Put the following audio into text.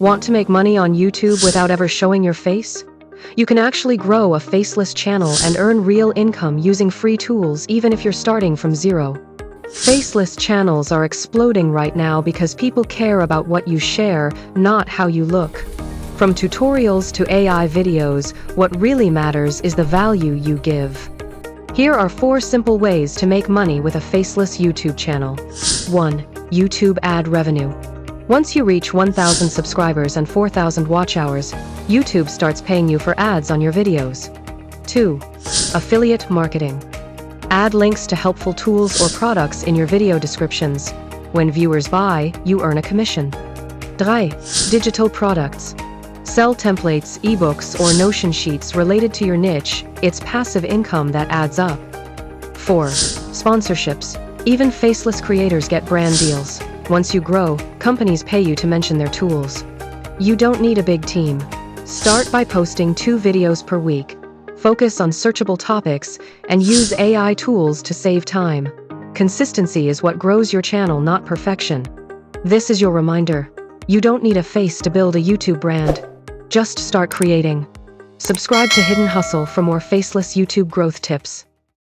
Want to make money on YouTube without ever showing your face? You can actually grow a faceless channel and earn real income using free tools even if you're starting from zero. Faceless channels are exploding right now because people care about what you share, not how you look. From tutorials to AI videos, what really matters is the value you give. Here are 4 simple ways to make money with a faceless YouTube channel. 1. YouTube ad revenue. Once you reach 1,000 subscribers and 4,000 watch hours, YouTube starts paying you for ads on your videos. 2. Affiliate marketing. Add links to helpful tools or products in your video descriptions. When viewers buy, you earn a commission. 3. Digital products. Sell templates, ebooks, or Notion sheets related to your niche. It's passive income that adds up. 4. Sponsorships. Even faceless creators get brand deals. Once you grow, companies pay you to mention their tools. You don't need a big team. Start by posting 2 videos per week. Focus on searchable topics and use AI tools to save time. Consistency is what grows your channel, not perfection. This is your reminder. You don't need a face to build a YouTube brand. Just start creating. Subscribe to Hidden Hustle for more faceless YouTube growth tips.